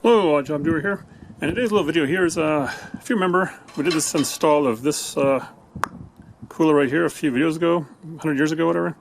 Hello, Job Doer here, and today's little video here is, if you remember, we did this install of this cooler right here a few videos ago, 100 years ago, whatever,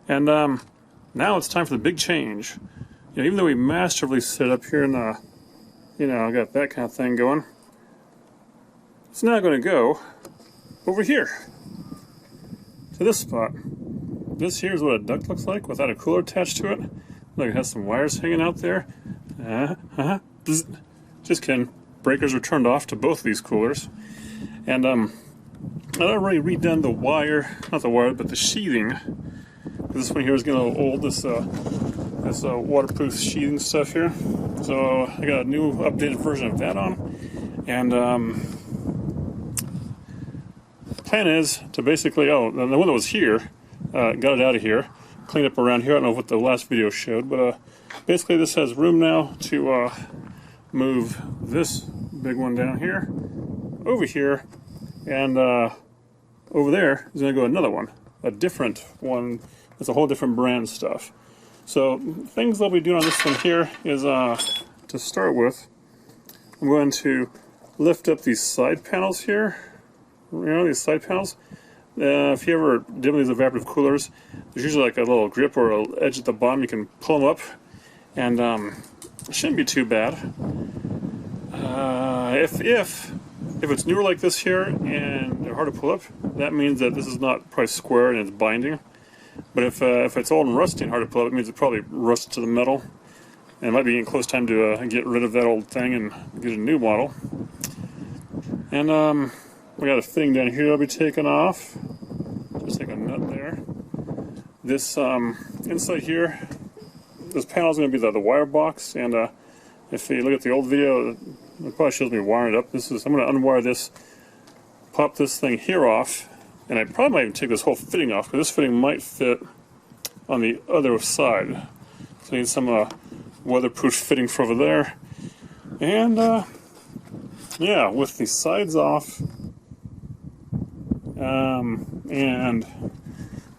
and now it's time for the big change. You know, even though we masterfully set it up here in the, got that kind of thing going, it's now going to go over here to this spot. This here is what a duct looks like without a cooler attached to it. Look, it has some wires hanging out there. Just kidding. Breakers are turned off to both of these coolers. And I've already redone the wire, not the wire, but the sheathing. This one here is getting a little old, this waterproof sheathing stuff here. So I got a new updated version of that on. And the plan is to basically, the one that was here, got it out of here, cleaned up around here. I don't know what the last video showed, but basically this has room now to move this big one down here, over here, and over there is going to go another one, a different one. It's a whole different brand stuff. So things I'll be doing on this one here is, to start with, I'm going to lift up these side panels here. You know, these side panels. If you ever did these evaporative coolers, there's usually like a little grip or an edge at the bottom. You can pull them up, and it shouldn't be too bad. If it's newer like this here and they're hard to pull up, that means that this is not probably square and it's binding. But if it's old and rusty and hard to pull up, it means it probably rusted to the metal, and it might be in close time to get rid of that old thing and get a new model. And we got a fitting down here that'll be taken off. Just take a nut there. This inside here, this panel is going to be the wire box, and if you look at the old video, it probably shows me wiring it up. I'm going to unwire this, pop this thing here off, and I probably might even take this whole fitting off, because this fitting might fit on the other side. So I need some weatherproof fitting for over there. And yeah, with the sides off, and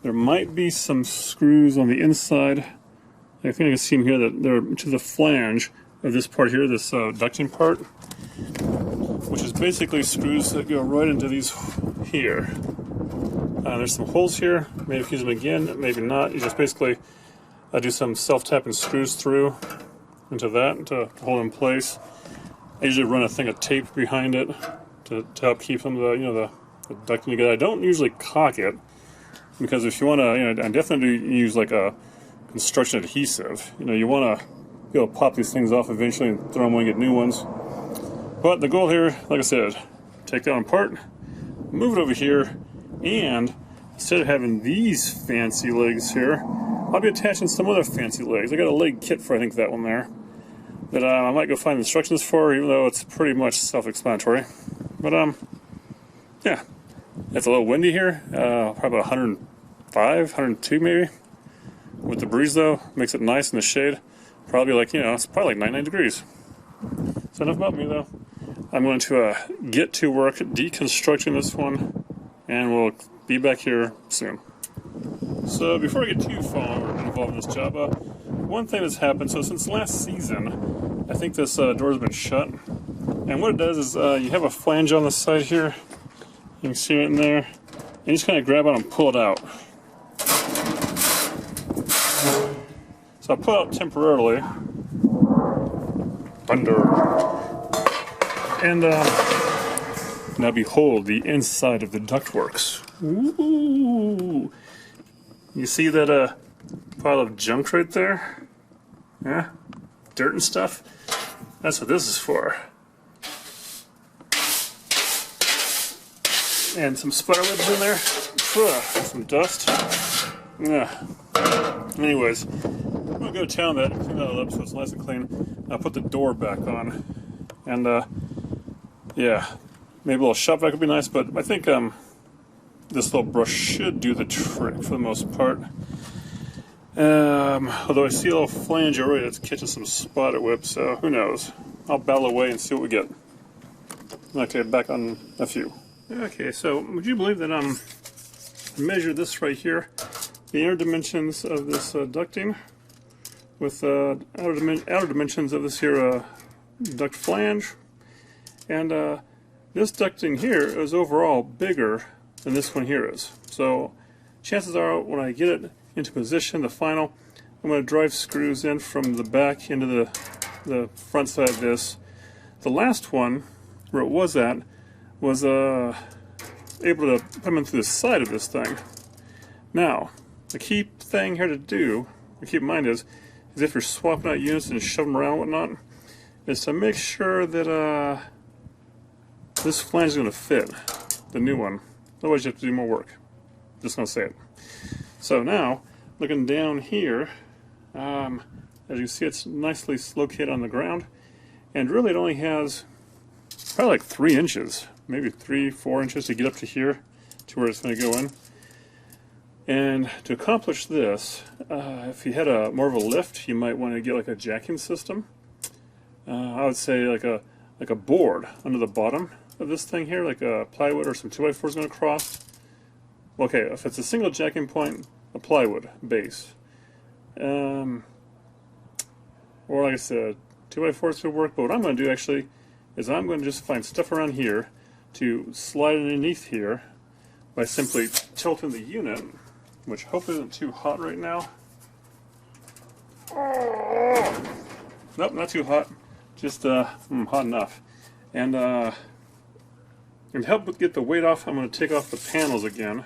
there might be some screws on the inside. I think I can see them here, that they're to the flange of this part here, this ducting part, which is basically screws that go right into these here. There's some holes here. Maybe use them again, maybe not. You just basically do some self-tapping screws through into that to hold in place. I usually run a thing of tape behind it to help keep them the ducting together. I don't usually caulk it, because if you want to, I definitely do use like a construction adhesive. You want to be able to pop these things off eventually and throw them away and get new ones. But the goal here, like I said, take that one apart, move it over here, and instead of having these fancy legs here, I'll be attaching some other fancy legs. I got a leg kit for, I think, that one there, that I might go find instructions for, even though it's pretty much self-explanatory. But yeah, it's a little windy here, probably about 105, 102 maybe. With the breeze though, makes it nice in the shade. Probably like, it's probably like 99 degrees. So enough about me though. I'm going to get to work deconstructing this one, and we'll be back here soon. So before I get too far involved in this job, one thing that's happened, so since last season, I think this door's been shut. And what it does is you have a flange on the side here. You can see it in there. And you just kind of grab it and pull it out. So I pull it out temporarily. Thunder. And now behold the inside of the ductworks. Ooh. You see that pile of junk right there? Yeah? Dirt and stuff? That's what this is for. And some spider webs in there. Some dust. Yeah. Anyways, I'm going to go to town that, clean that up so it's nice and clean. I'll put the door back on. And, yeah, maybe a little shop vac would be nice, but I think this little brush should do the trick for the most part. Although I see a little flange already that's catching some spider webs, so who knows. I'll battle away and see what we get. Okay, back on a few. Okay, so would you believe that I measured this right here, the inner dimensions of this ducting, with outer dimensions of this here duct flange, and this ducting here is overall bigger than this one here is. So chances are when I get it into position, the final, I'm going to drive screws in from the back into the front side of this. The last one, where it was at, was able to put them in through the side of this thing. Now, the key thing here to do, to keep in mind is if you're swapping out units and shoving them around and whatnot, is to make sure that this flange is going to fit the new one. Otherwise you have to do more work. Just going to say it. So now, looking down here, as you can see, it's nicely located on the ground, and really it only has probably like 3 inches, maybe 3-4 inches to get up to here, to where it's going to go in. And to accomplish this, if you had more of a lift, you might want to get like a jacking system. I would say like a board under the bottom of this thing here, like a plywood or some 2x4s going across. Okay, if it's a single jacking point, a plywood base. Or like I said, 2x4s could work, but what I'm going to do actually is I'm going to just find stuff around here to slide underneath here by simply tilting the unit, which hopefully isn't too hot right now. Nope, not too hot, just hot enough. And to help get the weight off, I'm going to take off the panels again.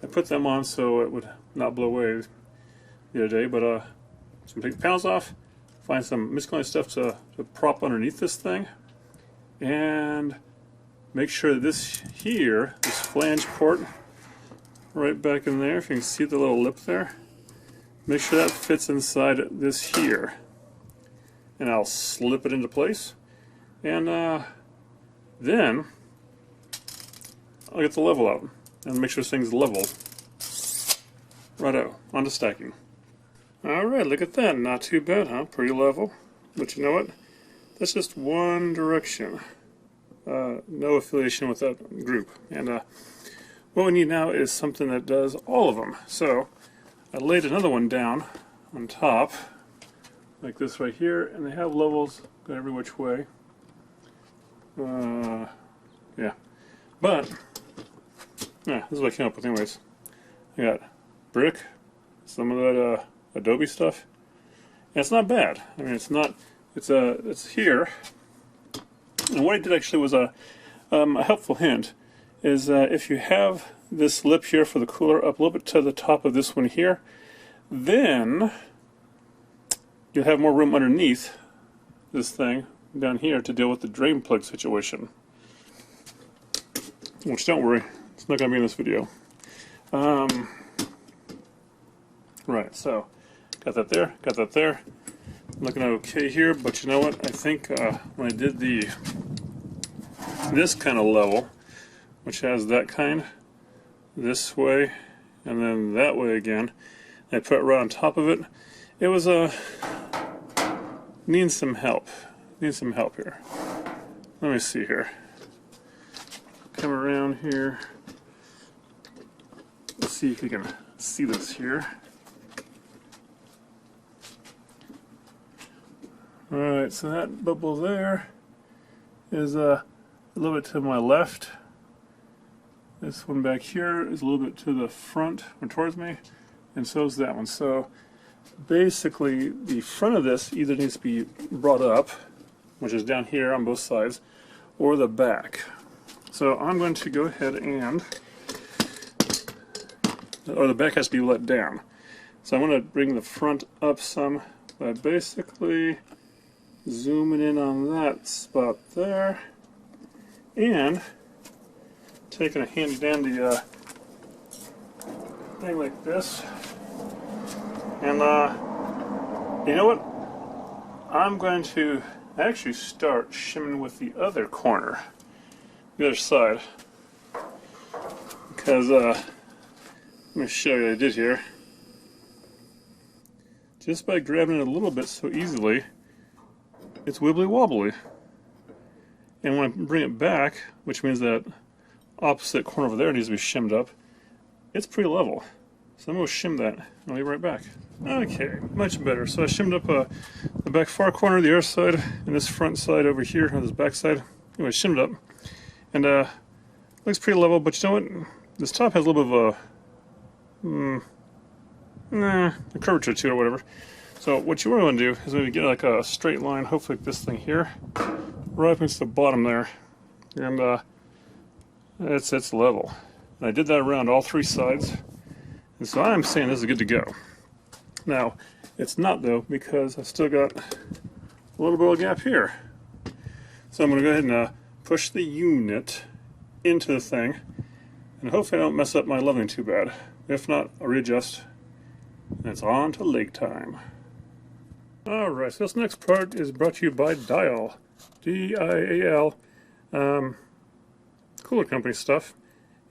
I put them on so it would not blow away the other day, but so I'm going to take the panels off, find some miscellaneous stuff to prop underneath this thing, and make sure that this here, this flange port, right back in there, if you can see the little lip there, make sure that fits inside this here. And I'll slip it into place, and then I'll get the level out and make sure this thing's level. Righto, on to stacking. Alright, look at that. Not too bad, huh? Pretty level. But you know what? That's just one direction. No affiliation with that group. And what we need now is something that does all of them. So I laid another one down on top, like this right here, and they have levels going every which way. Yeah. But, yeah, this is what I came up with anyways. I got brick, some of that Adobe stuff. And it's not bad. I mean, it's not, it's here. And what I did actually was a helpful hint is if you have this lip here for the cooler up a little bit to the top of this one here, then you'll have more room underneath this thing down here to deal with the drain plug situation. Which, don't worry, it's not going to be in this video. Right, so got that there, got that there. Looking okay here, but you know what? I think when I did this kind of level, which has that kind this way and then that way again, and I put it right on top of it, it was needing some help. Need some help here. Let me see here. Come around here. Let's see if you can see this here. Alright, so that bubble there is a little bit to my left. This one back here is a little bit to the front or towards me, and so is that one. So basically the front of this either needs to be brought up, which is down here on both sides, or the back. So I'm going to go ahead and, or the back has to be let down. So I'm going to bring the front up some by basically zooming in on that spot there, and taking a handy dandy thing like this, and you know what? I'm going to actually start shimming with the other corner, the other side, because let me show you what I did here. Just by grabbing it a little bit so easily, it's wibbly wobbly. And when I bring it back, which means that opposite corner over there needs to be shimmed up, it's pretty level. So I'm going to shim that. I'll be right back. Okay, much better. So I shimmed up the back far corner, the other side, and this front side over here, on this back side. Anyway, shimmed up. And looks pretty level, but you know what? This top has a little bit of a curvature to it or whatever. So what you really want to do is maybe get like a straight line, hopefully like this thing here, right up against the bottom there. And it's level. And I did that around all three sides. And so I'm saying this is good to go. Now, it's not though, because I've still got a little bit of a gap here. So I'm going to go ahead and push the unit into the thing, and hopefully I don't mess up my leveling too bad. If not, I'll readjust, and it's on to leg time. Alright, so this next part is brought to you by Dial. D-I-A-L. Cooler company stuff.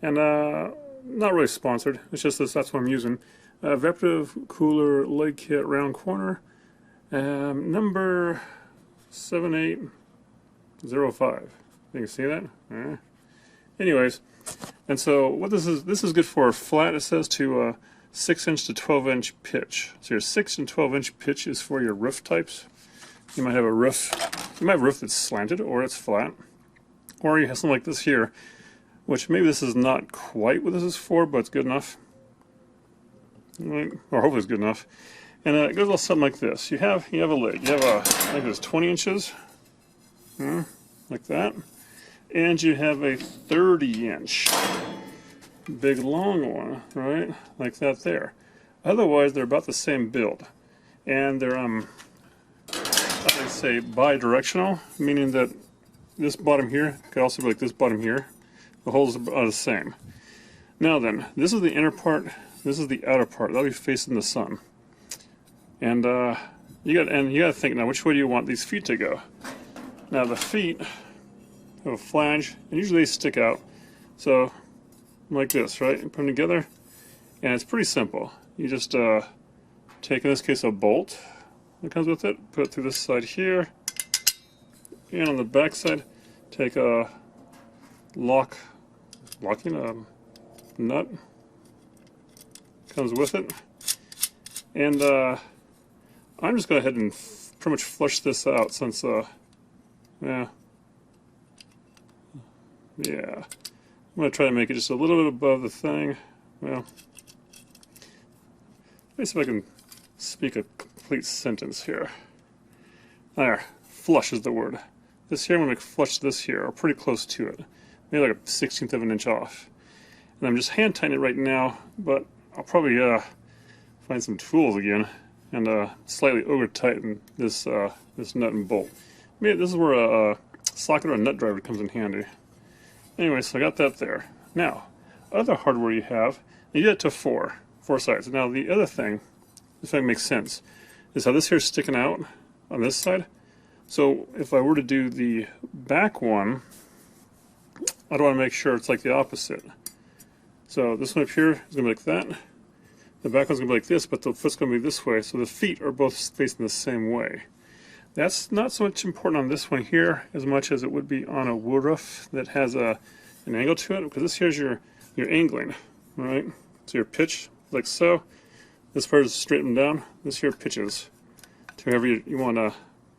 And not really sponsored, it's just that's what I'm using. Evaporative Cooler Leg Kit Round Corner. Number 7805. You can see that? Anyways, and so what this is good for flat, it says to 6-inch to 12-inch pitch. So your 6 and 12-inch pitch is for your roof types. You might have a roof, that's slanted or it's flat. Or you have something like this here, which maybe this is not quite what this is for, but it's good enough. Right? Or hopefully it's good enough. And it goes a little something like this. You have a leg. You have I think it's 20 inches. Like that. And you have a 30-inch big long one, right? Like that there. Otherwise, they're about the same build. And they're, I say bi-directional, meaning that this bottom here could also be like this bottom here. The holes are the same. Now then, this is the inner part, this is the outer part. That'll be facing the sun. And you got to think now, which way do you want these feet to go? Now the feet have a flange, and usually they stick out. So like this, right? And put them together, and it's pretty simple. You just take, in this case, a bolt that comes with it, put it through this side here, and on the back side, take a locking nut comes with it, and I'm just going to go ahead and pretty much flush this out since yeah. I'm going to try to make it just a little bit above the thing. Well, let me see if I can speak a complete sentence here. There, flush is the word. This here, I'm going to flush this here, or pretty close to it. Maybe like a 1/16 of an inch off. And I'm just hand tightening it right now, but I'll probably find some tools again and slightly over tighten this this nut and bolt. Maybe this is where a socket or a nut driver comes in handy. Anyway, so I got that there. Now, other hardware you have, you get it to four sides. Now the other thing, if that makes sense, is how this here is sticking out on this side. So if I were to do the back one, I'd want to make sure it's like the opposite. So this one up here is going to be like that. The back one's going to be like this, but the foot's going to be this way. So the feet are both facing the same way. That's not so much important on this one here as much as it would be on a wood roof that has an angle to it, because this here's your angling, right? So your pitch, like so. This part is straightened down. This here pitches to wherever you want to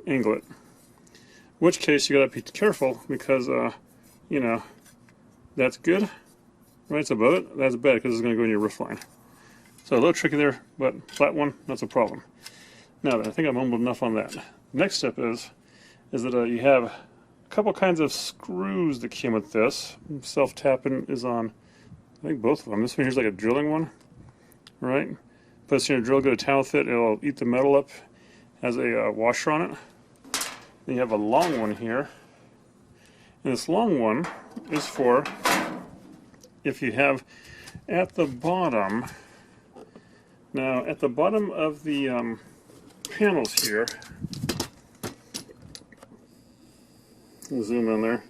angle it. In which case you got to be careful because, you know, that's good, right? It's above it. That's bad because it's going to go in your roof line. So a little tricky there, but flat one, not a problem. Now then, I think I'm humble enough on that. Next step is that you have a couple kinds of screws that came with this. Self-tapping is on, I think, both of them. This one here's like a drilling one, right? Put this in your drill, go to town with it, it'll eat the metal up. Has a washer on it. Then you have a long one here. And this long one is for if you have at the bottom. Now, at the bottom of the panels here, I'll zoom in there.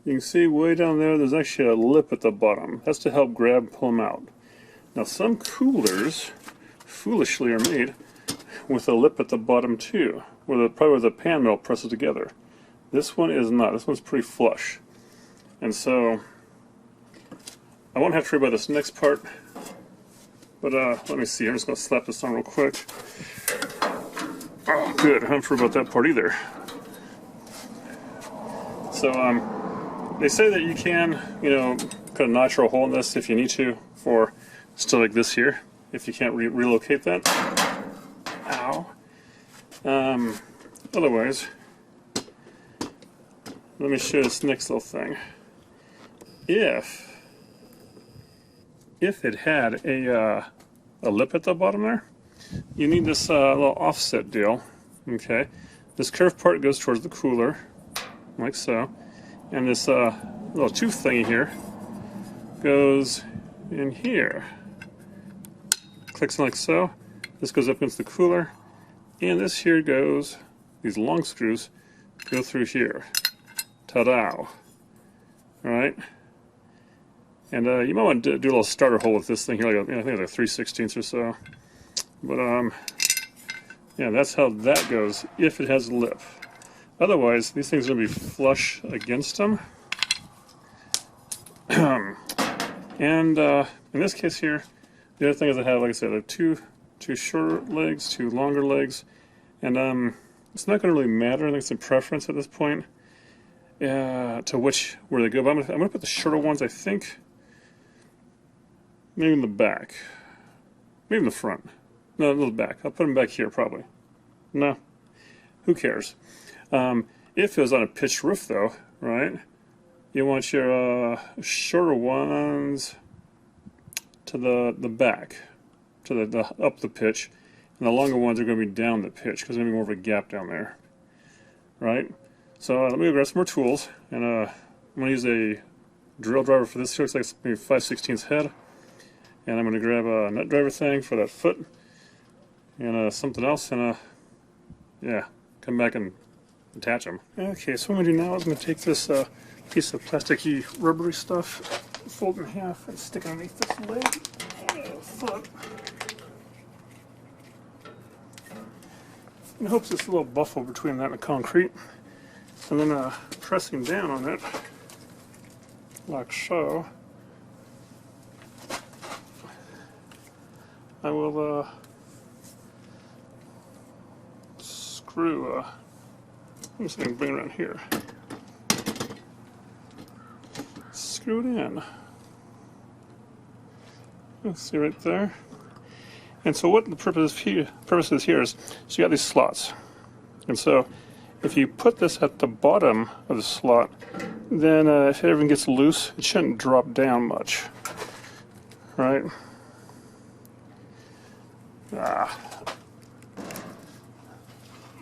You can see way down there, there's actually a lip at the bottom. That's to help grab and pull them out. Now, some coolers, foolishly, are made with a lip at the bottom too, probably where the pan metal presses together. This one is not. This one's pretty flush. And so, I won't have to worry about this next part But let me see. I'm just going to slap this on real quick. Oh, good. I'm not sure about that part either. So they say that you can, you know, cut a notch or a hole in this if you need to for still like this here, if you can't relocate that. Ow. Otherwise, let me show you this next little thing. If it had a lip at the bottom there, you need this little offset deal. Okay, this curved part goes towards the cooler, like so, and this little tooth thingy here goes in here. Clicks in like so. This goes up against the cooler, and this here goes. These long screws go through here. Ta-da! All right. And you might want to do a little starter hole with this thing here, like I think it's like 3/16 or so. But yeah, that's how that goes if it has a lip. Otherwise, these things are going to be flush against them. And in this case here, the other thing is I have, like I said, I have two shorter legs, two longer legs, and it's not going to really matter. I think it's a preference at this point to where they go. But I'm going to put the shorter ones, I think. Maybe in the back. Maybe in the front. No, the back. I'll put them back here, probably. No. Who cares? If it was on a pitched roof, though, right, you want your shorter ones to the back, to the up the pitch, and the longer ones are going to be down the pitch, because there's going to be more of a gap down there. Right? So let me go grab some more tools, and I'm going to use a drill driver for this. It looks like it's maybe 5/16 head. And I'm going to grab a nut driver thing for that foot, and something else, and yeah, come back and attach them. Okay, so what I'm going to do now is I'm going to take this piece of plasticky rubbery stuff, fold it in half, and stick it underneath this leg, foot. In hopes there's a little buffle between that and the concrete. And then pressing down on it, like so, I will screw, I'm just going to bring it around here. Screw it in. Let's see right there. And so what the purpose is here is, so you got these slots. And so if you put this at the bottom of the slot, then if everything gets loose, it shouldn't drop down much. Right?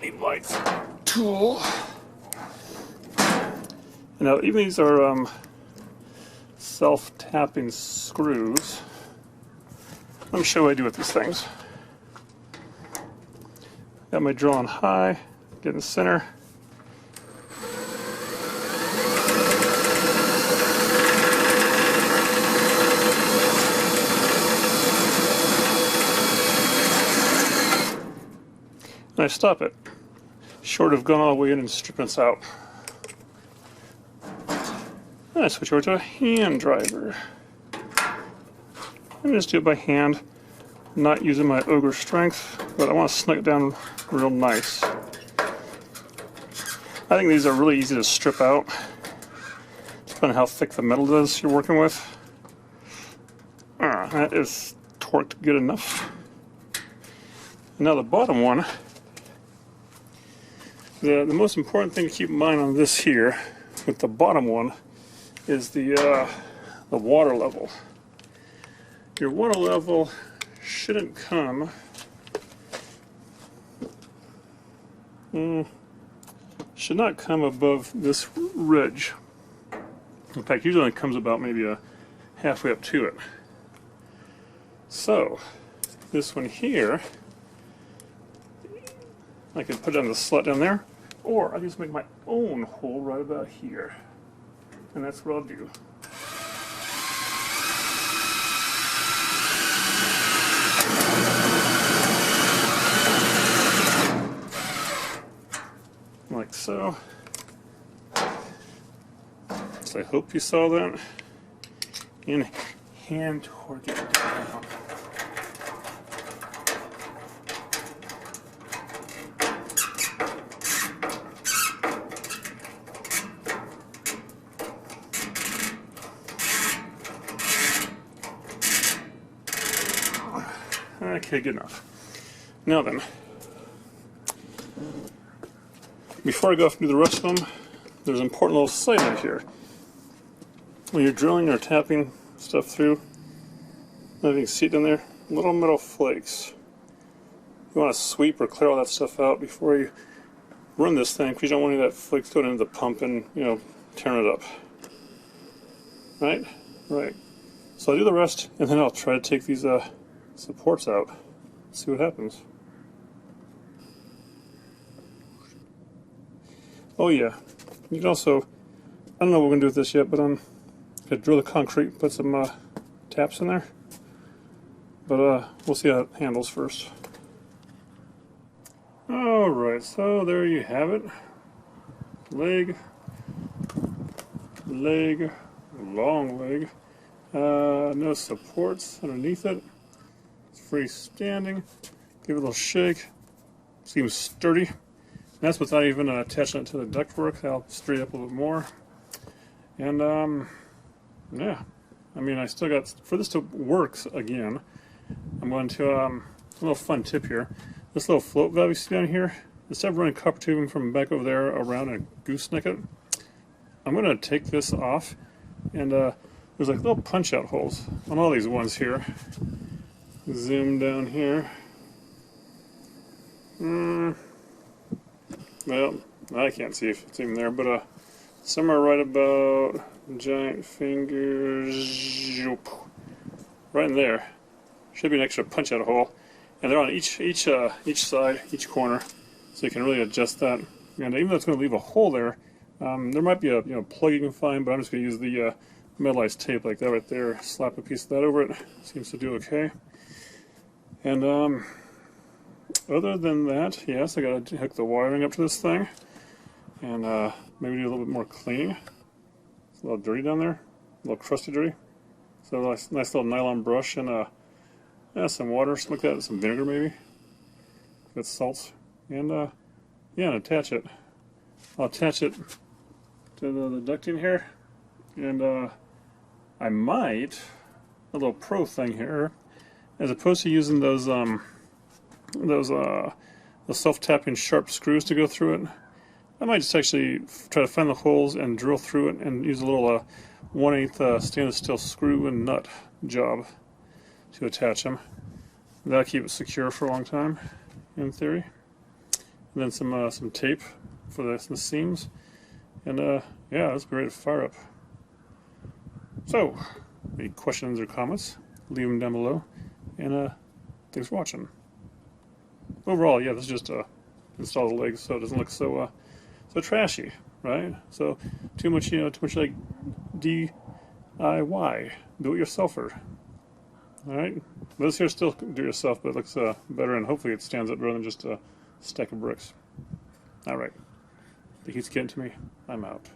Need my tool. Now, even these are self-tapping screws. Let me show you what I do with these things. Got my drill on high, get in the center. And I stop it, short of going all the way in and stripping this out. And I switch over to a hand driver. I'm just do it by hand, not using my ogre strength, but I want to snug it down real nice. I think these are really easy to strip out, depending on how thick the metal is you're working with. That is torqued good enough. And now the bottom one. The most important thing to keep in mind on this here, with the bottom one, is the water level. Your water level shouldn't come, should not come above this ridge. In fact, usually it comes about maybe halfway up to it. So, this one here, I can put it on the slot down there, or I can just make my own hole right about here. And that's what I'll do. Like so. So I hope you saw that. And hand torque it down. Okay, good enough. Now then, before I go off and do the rest of them, there's an important little side note here. When you're drilling or tapping stuff through, I don't know if you can see it in there, little metal flakes. You want to sweep or clear all that stuff out before you run this thing, because you don't want any of that flakes going into the pump and, you know, tearing it up. Right? Right. So I'll do the rest, and then I'll try to take these supports out. See what happens. Oh yeah, you can also, I don't know what we're going to do with this yet, but I'm going to drill the concrete, put some taps in there. But we'll see how it handles first. Alright, so there you have it. Leg, long leg. No supports underneath it. It's freestanding. Give it a little shake. Seems sturdy. And that's without even attaching it to the ductwork. That'll straight up a little bit more. And yeah, I mean, I still got, for this to work again, I'm going to, a little fun tip here. This little float valve you see down here, instead of running copper tubing from back over there around and gooseneck it, I'm going to take this off, and there's like little punch out holes on all these ones here. Zoom down here. Well, I can't see if it's even there, but somewhere right about giant fingers, right in there, should be an extra punch out hole, and they're on each side, each corner, so you can really adjust that. And even though it's going to leave a hole there, there might be a plug you can find, but I'm just going to use the metallized tape like that right there. Slap a piece of that over it. Seems to do okay. And other than that, yes, I got to hook the wiring up to this thing, and maybe do a little bit more cleaning. It's a little dirty down there, a little crusty dirty. So a nice little nylon brush and some water, something like that, some vinegar maybe, with salts, and yeah, and attach it. I'll attach it to the ducting here, and I might, a little pro thing here, as opposed to using those the self-tapping sharp screws to go through it, I might just actually try to find the holes and drill through it and use a little 1/8 stainless steel screw and nut job to attach them. That'll keep it secure for a long time, in theory. And then some tape for the seams, and yeah, that's great to fire up. So, any questions or comments, leave them down below, and thanks for watching. Overall, yeah, this is just install the legs so it doesn't look so trashy, right? So too much like DIY, do-it-yourselfer. All right, this here still do-it-yourself, but it looks better, and hopefully it stands up better than just a stack of bricks. All right, the heat's getting to me. I'm out.